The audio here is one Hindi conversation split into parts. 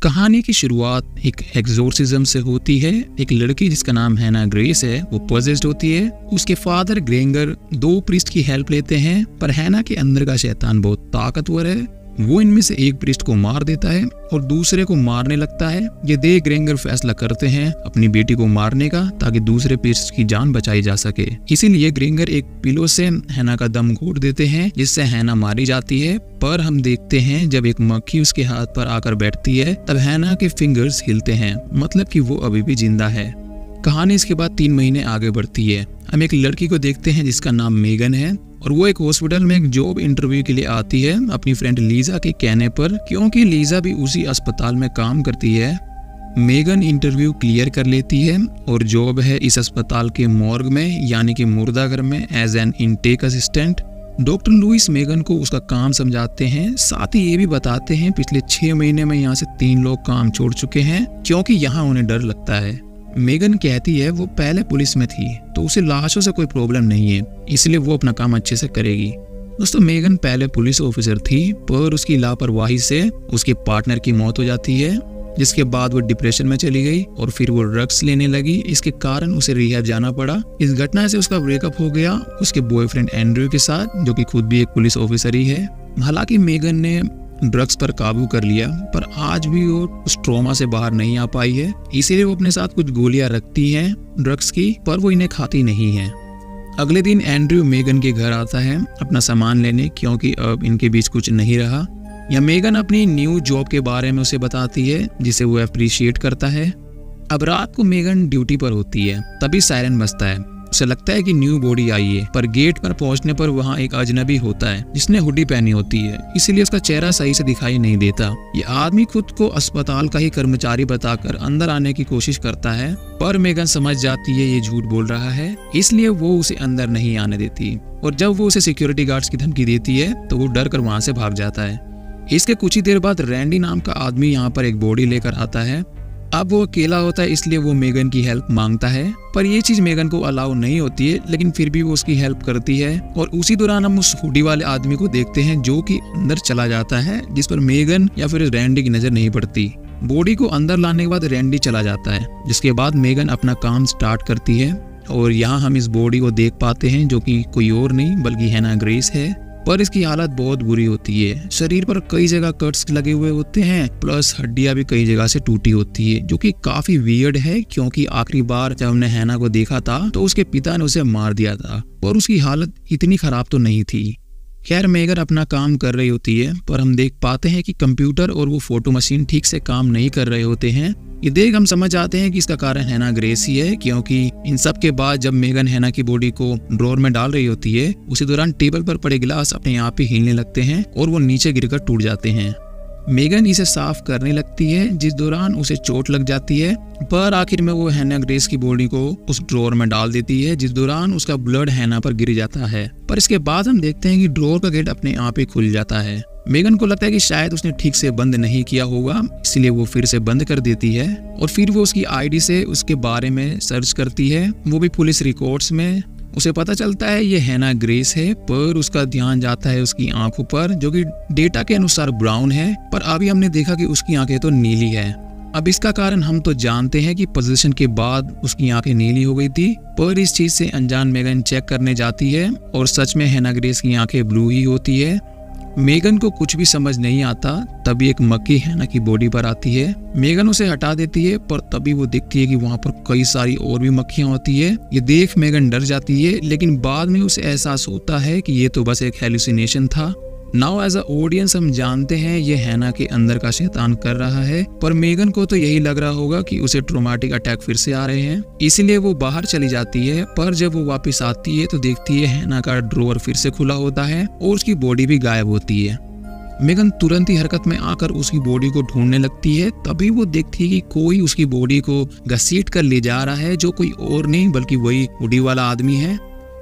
कहानी की शुरुआत एक एक्सोर्सिज्म से होती है। एक लड़की जिसका नाम हैना ग्रेस है वो पोजेस्ड होती है। उसके फादर ग्रेंगर 2 प्रीस्ट की हेल्प लेते हैं, पर हैना के अंदर का शैतान बहुत ताकतवर है। वो इनमें से एक प्रीस्ट को मार देता है और दूसरे को मारने लगता है। ये देख ग्रेंगर फैसला करते हैं अपनी बेटी को मारने का, ताकि दूसरे प्रीस्ट की जान बचाई जा सके। इसीलिए ग्रेंगर एक पिलो से हैना का दम घोट देते हैं, जिससे हैना मारी जाती है। पर हम देखते हैं जब एक मक्खी उसके हाथ पर आकर बैठती है तब हैना के फिंगर्स हिलते हैं, मतलब कि वो अभी भी जिंदा है। कहानी इसके बाद 3 महीने आगे बढ़ती है। हम एक लड़की को देखते हैं जिसका नाम मेगन है और वो एक हॉस्पिटल में एक जॉब इंटरव्यू के लिए आती है अपनी फ्रेंड लीजा के कहने पर, क्योंकि लीजा भी उसी अस्पताल में काम करती है। मेगन इंटरव्यू क्लियर कर लेती है और जॉब है इस अस्पताल के मॉर्ग में, यानी कि मुर्दाघर में, as an intake assistant. Doctor Louis Megan को उसका काम समझाते हैं, साथ ही ये भी बताते हैं पिछले 6 महीने में यहाँ से 3 लोग काम छोड़ चुके हैं, क्योंकि यहाँ उन्हें डर लगता है। मेगन कहती है वो पहले पुलिस में थी तो उसे लाशों से कोई प्रॉब्लम नहीं है, इसलिए वो अपना काम अच्छे से करेगी। दोस्तों, मेगन पहले पुलिस ऑफिसर थी, पर उसकी लापरवाही से उसके पार्टनर की मौत हो जाती है, जिसके बाद वो डिप्रेशन में चली गई और फिर वो ड्रग्स लेने लगी। इसके कारण उसे रिहैब जाना पड़ा। इस घटना से उसका ब्रेकअप हो गया उसके बॉयफ्रेंड एंड्रयू के साथ, जो कि खुद भी एक पुलिस ऑफिसर ही है। हालांकि मेगन ने ड्रग्स पर काबू कर लिया, पर आज भी वो उस ट्रॉमा से बाहर नहीं आ पाई है। इसीलिए वो अपने साथ कुछ गोलियां रखती हैं ड्रग्स की, पर वो इन्हें खाती नहीं है। अगले दिन एंड्रयू मेगन के घर आता है अपना सामान लेने, क्योंकि अब इनके बीच कुछ नहीं रहा। या मेगन अपनी न्यू जॉब के बारे में उसे बताती है, जिसे वो अप्रिशिएट करता है। अब रात को मेगन ड्यूटी पर होती है, तभी सायरन बजता है। उसे लगता है कि न्यू बॉडी आई है, पर गेट पर पहुंचने पर वहां एक अजनबी होता है जिसने हुडी पहनी होती है, इसीलिए उसका चेहरा सही से दिखाई नहीं देता। ये आदमी खुद को अस्पताल का ही कर्मचारी बताकर अंदर आने की कोशिश करता है, पर मेगन समझ जाती है ये झूठ बोल रहा है, इसलिए वो उसे अंदर नहीं आने देती। और जब वो उसे सिक्योरिटी गार्ड्स की धमकी देती है तो वो डर कर वहां से भाग जाता है। इसके कुछ ही देर बाद रैंडी नाम का आदमी यहाँ पर एक बॉडी लेकर आता है। अब वो अकेला होता है, इसलिए वो मेगन की हेल्प मांगता है, पर ये चीज मेगन को अलाउ नहीं होती है, लेकिन फिर भी वो उसकी हेल्प करती है। और उसी दौरान हम उस हुडी वाले आदमी को देखते हैं जो कि अंदर चला जाता है, जिस पर मेगन या फिर रैंडी की नजर नहीं पड़ती। बॉडी को अंदर लाने के बाद रैंडी चला जाता है, जिसके बाद मेगन अपना काम स्टार्ट करती है। और यहाँ हम इस बॉडी को देख पाते हैं, जो कि कोई और नहीं बल्कि हैना ग्रेस है, पर इसकी हालत बहुत बुरी होती है। शरीर पर कई जगह कट्स लगे हुए होते हैं, प्लस हड्डियां भी कई जगह से टूटी होती है, जो कि काफी वियर्ड है, क्योंकि आखिरी बार जब हमने हैना को देखा था तो उसके पिता ने उसे मार दिया था और उसकी हालत इतनी खराब तो नहीं थी। खैर, मेगन अपना काम कर रही होती है, पर हम देख पाते हैं कि कंप्यूटर और वो फोटो मशीन ठीक से काम नहीं कर रहे होते हैं। ये देख हम समझ आते हैं कि इसका कारण हैना ग्रेस ही है, क्योंकि इन सब के बाद जब मेगन हैना की बॉडी को ड्रॉर में डाल रही होती है, उसी दौरान टेबल पर पड़े गिलास अपने आप ही हिलने लगते हैं और वो नीचे गिरकर टूट जाते हैं। मेगन इसे साफ करने लगती है, जिस दौरान उसे चोट लग जाती है, पर आखिर में वो हैना ग्रेस की बॉडी को उस ड्रॉर में डाल देती है, जिस दौरान उसका ब्लड हैना पर गिर जाता है। पर इसके बाद हम देखते हैं कि ड्रॉर का गेट अपने आप ही खुल जाता है। मेगन को लगता है कि शायद उसने ठीक से बंद नहीं किया होगा, इसलिए वो फिर से बंद कर देती है और फिर वो उसकी आईडी से उसके बारे में सर्च करती है, वो भी पुलिस रिकॉर्ड्स में। उसे पता चलता है ये हैना ग्रेस है, पर उसका ध्यान जाता है उसकी आंखों पर, जो कि डेटा के अनुसार ब्राउन है, पर अभी हमने देखा कि उसकी आंखें तो नीली है। अब इसका कारण हम तो जानते हैं कि पोजीशन के बाद उसकी आंखें नीली हो गई थी, पर इस चीज से अनजान मेगन चेक करने जाती है और सच में हैना ग्रेस की आंखें ब्लू ही होती है। मेगन को कुछ भी समझ नहीं आता, तभी एक मक्खी हैना की बॉडी पर आती है। मेगन उसे हटा देती है, पर तभी वो देखती है कि वहाँ पर कई सारी और भी मक्खियाँ होती है। ये देख मेगन डर जाती है, लेकिन बाद में उसे एहसास होता है कि ये तो बस एक हेलुसिनेशन था। नाउ एज अ ऑडियंस हम जानते हैं ये हैना के अंदर का शैतान कर रहा है, पर मेगन को तो यही लग रहा होगा कि उसे ट्रॉमेटिक अटैक फिर से आ रहे हैं, इसलिए वो बाहर चली जाती है। पर जब वो वापस आती है तो देखती है हैना का ड्रॉवर फिर से खुला होता है और उसकी बॉडी भी गायब होती है। मेगन तुरंत ही हरकत में आकर उसकी बॉडी को ढूंढने लगती है, तभी वो देखती है कि कोई उसकी बॉडी को घसीट कर ले जा रहा है, जो कोई और नहीं बल्कि वही हुडी वाला आदमी है।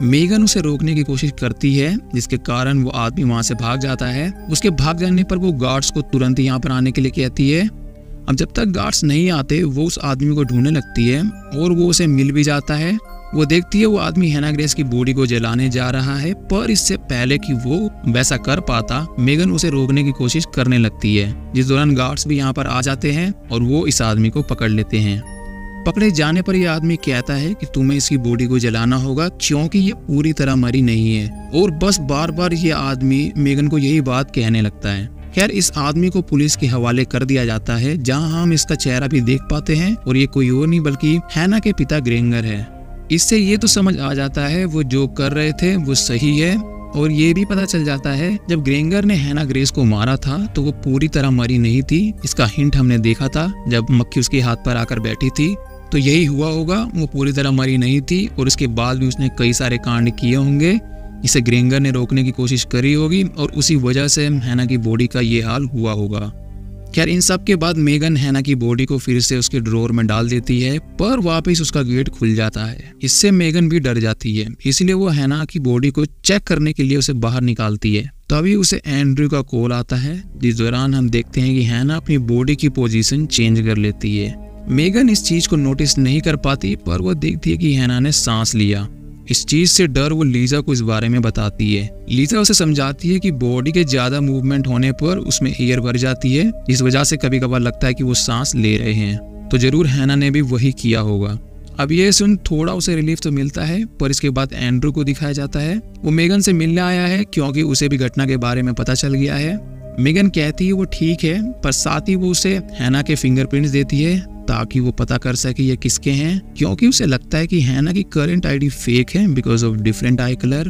मेगन उसे रोकने की कोशिश करती है, जिसके कारण वो आदमी वहां से भाग जाता है। उसके भाग जाने पर वो गार्ड्स को तुरंत यहाँ पर आने के लिए कहती है। अब जब तक गार्ड्स नहीं आते वो उस आदमी को ढूंढने लगती है और वो उसे मिल भी जाता है। वो देखती है वो आदमी हैना ग्रेस की बॉडी को जलाने जा रहा है, पर इससे पहले कि वो वैसा कर पाता मेगन उसे रोकने की कोशिश करने लगती है, जिस दौरान गार्ड्स भी यहाँ पर आ जाते हैं और वो इस आदमी को पकड़ लेते हैं। पकड़े जाने पर यह आदमी कहता है कि तुम्हें इसकी बॉडी को जलाना होगा क्योंकि ये पूरी तरह मरी नहीं है, और बस बार बार ये आदमी मेगन को यही बात कहने लगता है। खैर इस आदमी को पुलिस के हवाले कर दिया जाता है, जहां हम इसका चेहरा भी देख पाते हैं और ये कोई और नहीं बल्कि हैना के पिता ग्रेंगर है। इससे ये तो समझ आ जाता है वो जो कर रहे थे वो सही है, और ये भी पता चल जाता है जब ग्रेंगर ने हैना ग्रेस को मारा था तो वो पूरी तरह मरी नहीं थी। इसका हिंट हमने देखा था जब मक्खी उसके हाथ पर आकर बैठी थी, तो यही हुआ होगा, वो पूरी तरह मरी नहीं थी और उसके बाद भी उसने कई सारे कांड किए होंगे, इसे ग्रेंगर ने रोकने की कोशिश करी होगी और उसी वजह से हैना की बॉडी का ये हाल हुआ होगा। खैर इन सब के बाद मेगन हैना की बॉडी को फिर से उसके ड्रॉर में डाल देती है, पर वापस उसका गेट खुल जाता है। इससे मेगन भी डर जाती है, इसलिए वो हैना की बॉडी को चेक करने के लिए उसे बाहर निकालती है। तभी उसे एंड्रयू का कॉल आता है, जिस दौरान हम देखते हैं कि हैना अपनी बॉडी की पोजीशन चेंज कर लेती है। मेगन इस चीज को नोटिस नहीं कर पाती, पर वो देखती है कि हैना ने सांस लिया। इस चीज से डर वो लीजा को इस बारे में बताती है। लीजा उसे समझाती है कि बॉडी के ज्यादा मूवमेंट होने पर उसमें एयर भर जाती है, इस वजह से कभी कभार लगता है कि वो सांस ले रहे हैं, तो जरूर हैना ने भी वही किया होगा। अब ये सुन थोड़ा उसे रिलीफ तो मिलता है, पर इसके बाद एंड्रू को दिखाया जाता है। वो मेगन से मिलने आया है क्योंकि उसे भी घटना के बारे में पता चल गया है। मेगन कहती है वो ठीक है, पर साथ ही वो उसे हैना के फिंगरप्रिंट्स देती है ताकि वो पता कर सके ये किसके हैं, क्योंकि उसे लगता है कि हैना की करंट आईडी फेक है because of different I colour.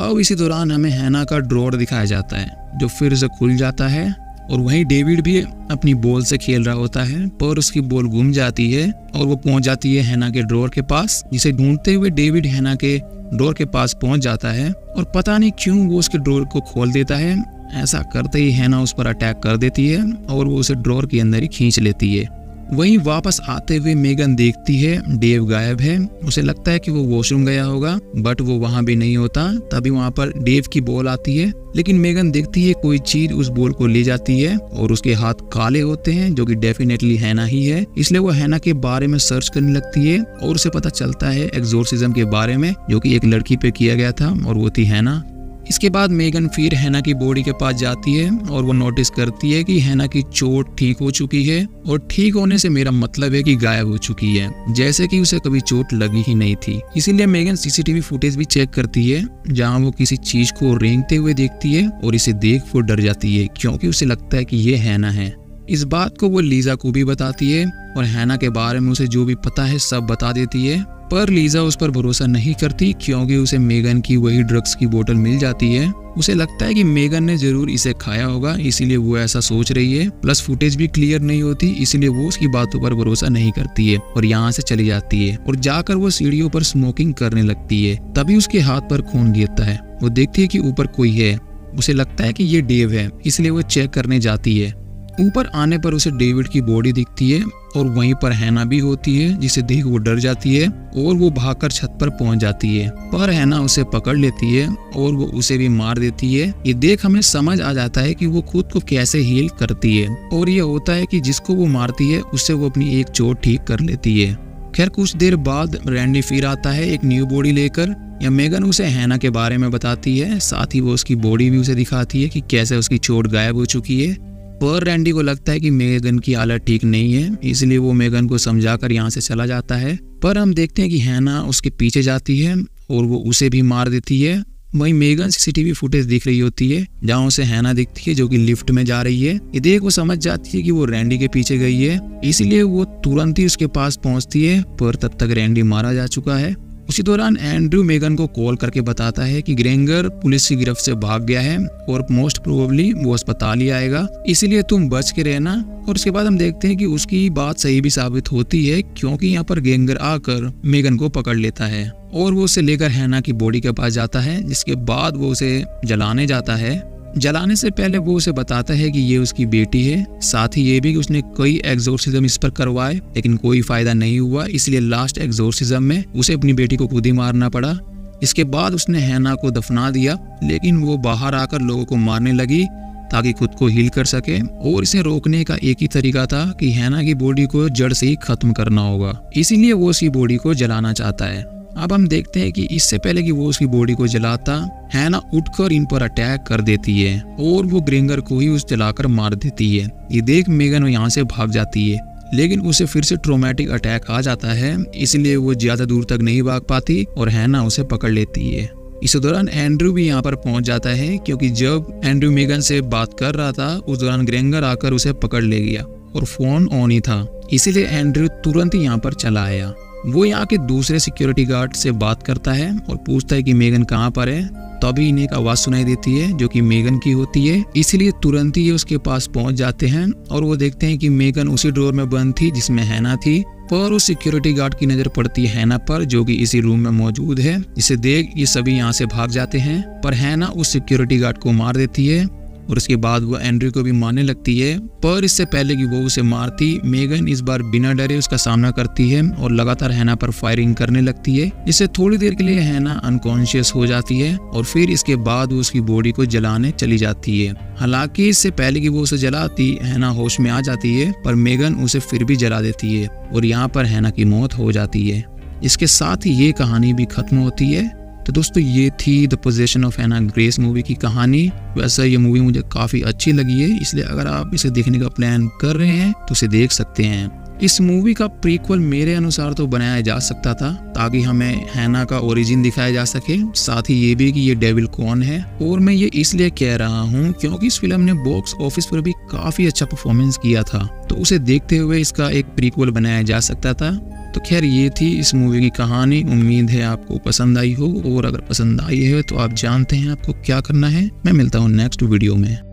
अब इसी दौरान हमें हैना का ड्रॉर दिखाया जाता है जो फिर से खुल जाता है, और वहीं डेविड भी अपनी बॉल से खेल रहा होता है, पर उसकी बॉल गुम जाती है और वो पहुंच जाती है हैना के ड्रॉर के पास, जिसे ढूंढते हुए डेविड हैना के ड्रॉर के पास पहुंच जाता है और पता नहीं क्यों वो उसके ड्रॉर को खोल देता है। ऐसा करते ही हैना उस पर अटैक कर देती है और वो उसे ड्रॉर के अंदर ही खींच लेती है। वहीं वापस आते हुए मेगन देखती है डेव गायब है। उसे लगता है कि वो वॉशरूम गया होगा, बट वो वहां भी नहीं होता। तभी वहां पर डेव की बॉल आती है, लेकिन मेगन देखती है कोई चीज उस बॉल को ले जाती है और उसके हाथ काले होते हैं, जो कि डेफिनेटली हैना ही है। इसलिए वो हैना के बारे में सर्च करने लगती है और उसे पता चलता है एक्सोर्सिज्म के बारे में, जो कि एक लड़की पे किया गया था और वो थी हैना। इसके बाद मेगन फिर हैना की बॉडी के पास जाती है और वो नोटिस करती है कि हैना की चोट ठीक हो चुकी है, और ठीक होने से मेरा मतलब है कि गायब हो चुकी है, जैसे कि उसे कभी चोट लगी ही नहीं थी। इसीलिए मेगन सीसीटीवी फुटेज भी चेक करती है, जहां वो किसी चीज को रेंगते हुए देखती है और इसे देख वो डर जाती है, क्योंकि उसे लगता है कि ये हैना है। इस बात को वो लीजा को भी बताती है और हैना के बारे में उसे जो भी पता है सब बता देती है, पर लीजा उस पर भरोसा नहीं करती क्योंकि उसे मेगन की वही ड्रग्स की बोतल मिल जाती है। उसे लगता है कि मेगन ने जरूर इसे खाया होगा, इसीलिए वो ऐसा सोच रही है। प्लस फुटेज भी क्लियर नहीं होती, इसीलिए वो उसकी बातों पर भरोसा नहीं करती है और यहाँ से चली जाती है और जाकर वो सीढ़ियों पर स्मोकिंग करने लगती है। तभी उसके हाथ पर खून गिरता है। वो देखती है कि ऊपर कोई है। उसे लगता है कि ये डेव है, इसलिए वो चेक करने जाती है। ऊपर आने पर उसे डेविड की बॉडी दिखती है और वहीं पर हैना भी होती है, जिसे देख वो डर जाती है और वो भागकर छत पर पहुंच जाती है, पर हैना उसे पकड़ लेती है और वो उसे भी मार देती है। ये देख हमें समझ आ जाता है कि वो खुद को कैसे हील करती है, और ये होता है कि जिसको वो मारती है उससे वो अपनी एक चोट ठीक कर लेती है। खैर कुछ देर बाद रैंडी फिर आता है एक न्यू बॉडी लेकर। या मेगन उसे हैना के बारे में बताती है, साथ ही वो उसकी बॉडी भी उसे दिखाती है कि कैसे उसकी चोट गायब हो चुकी है। पर रैंडी को लगता है कि मेगन की हालत ठीक नहीं है, इसलिए वो मेगन को समझाकर यहाँ से चला जाता है। पर हम देखते हैं कि हैना उसके पीछे जाती है और वो उसे भी मार देती है। वहीं मेगन सीसीटीवी फुटेज दिख रही होती है, जहाँ उसे हैना दिखती है जो कि लिफ्ट में जा रही है। ये देख वो समझ जाती है कि वो रैंडी के पीछे गई है, इसलिए वो तुरंत ही उसके पास पहुंचती है, पर तब तक रैंडी मारा जा चुका है। उसी दौरान एंड्रयू मेगन को कॉल करके बताता है कि ग्रेंगर पुलिस की गिरफ्त से भाग गया है और मोस्ट प्रोबेबली वो अस्पताल ही आएगा, इसीलिए तुम बच के रहना। और उसके बाद हम देखते हैं कि उसकी बात सही भी साबित होती है, क्योंकि यहाँ पर ग्रेंगर आकर मेगन को पकड़ लेता है और वो उसे लेकर हैना की बॉडी के पास जाता है, जिसके बाद वो उसे जलाने जाता है। जलाने से पहले वो उसे बताता है कि ये उसकी बेटी है, साथ ही ये भी कि उसने कई एक्सोर्सिज्म इस पर करवाए लेकिन कोई फायदा नहीं हुआ, इसलिए लास्ट एक्सोर्सिज्म में उसे अपनी बेटी को खुद ही मारना पड़ा। इसके बाद उसने हैना को दफना दिया, लेकिन वो बाहर आकर लोगों को मारने लगी ताकि खुद को हील कर सके। और इसे रोकने का एक ही तरीका था कि हैना की बॉडी को जड़ से ही खत्म करना होगा, इसीलिए वो उसकी बॉडी को जलाना चाहता है। अब हम देखते हैं कि इससे पहले कि वो उसकी बॉडी को जलाता, हैना उठकर इन पर अटैक कर देती है और वो ग्रेंगर को ही उस जलाकर मार देती है। ये देख मेगन यहाँ से भाग जाती है, लेकिन उसे फिर से ट्रोमेटिक अटैक आ जाता है, इसलिए वो ज्यादा दूर तक नहीं भाग पाती और हैना उसे पकड़ लेती है। इस दौरान एंड्रू भी यहाँ पर पहुंच जाता है, क्योंकि जब एंड्रू मेगन से बात कर रहा था उस दौरान ग्रेंगर आकर उसे पकड़ ले गया और फोन ऑन ही था, इसीलिए एंड्रू तुरंत ही यहाँ पर चला आया। वो यहाँ के दूसरे सिक्योरिटी गार्ड से बात करता है और पूछता है कि मेगन कहाँ पर है। तभी इन्हें एक आवाज सुनाई देती है जो कि मेगन की होती है, इसलिए तुरंत ही ये उसके पास पहुंच जाते हैं और वो देखते हैं कि मेगन उसी ड्रॉर में बंद थी जिसमें हैना थी। पर उस सिक्योरिटी गार्ड की नजर पड़ती है हैना पर, जो कि इसी रूम में मौजूद है। इसे देख ये सभी यहाँ से भाग जाते हैं, पर हैना उस सिक्योरिटी गार्ड को मार देती है और उसके बाद वो एंड्रू को भी मारने लगती है। पर इससे पहले कि वो उसे मारती, मेगन इस बार बिना डरे उसका सामना करती है और लगातार हैना पर फायरिंग करने लगती है, जिससे थोड़ी देर के लिए हैना अनकॉन्शियस हो जाती है और फिर इसके बाद वो उसकी बॉडी को जलाने चली जाती है। हालांकि इससे पहले कि वो उसे जलाती, हैना होश में आ जाती है, पर मेगन उसे फिर भी जला देती है और यहाँ पर हैना की मौत हो जाती है। इसके साथ ही ये कहानी भी खत्म होती है। तो दोस्तों ये थी द पोजेशन ऑफ हैना ग्रेस मूवी की कहानी। वैसे ये मूवी मुझे काफ़ी अच्छी लगी है, इसलिए अगर आप इसे देखने का प्लान कर रहे हैं तो इसे देख सकते हैं। इस मूवी का प्रीक्वल मेरे अनुसार तो बनाया जा सकता था, ताकि हमें हैना का ओरिजिन दिखाया जा सके, साथ ही ये भी कि ये डेविल कौन है। और मैं ये इसलिए कह रहा हूँ क्योंकि इस फिल्म ने बॉक्स ऑफिस पर भी काफ़ी अच्छा परफॉर्मेंस किया था, तो उसे देखते हुए इसका एक प्रीक्वल बनाया जा सकता था। तो खैर ये थी इस मूवी की कहानी। उम्मीद है आपको पसंद आई हो, और अगर पसंद आई है तो आप जानते हैं आपको क्या करना है। मैं मिलता हूँ नेक्स्ट वीडियो में।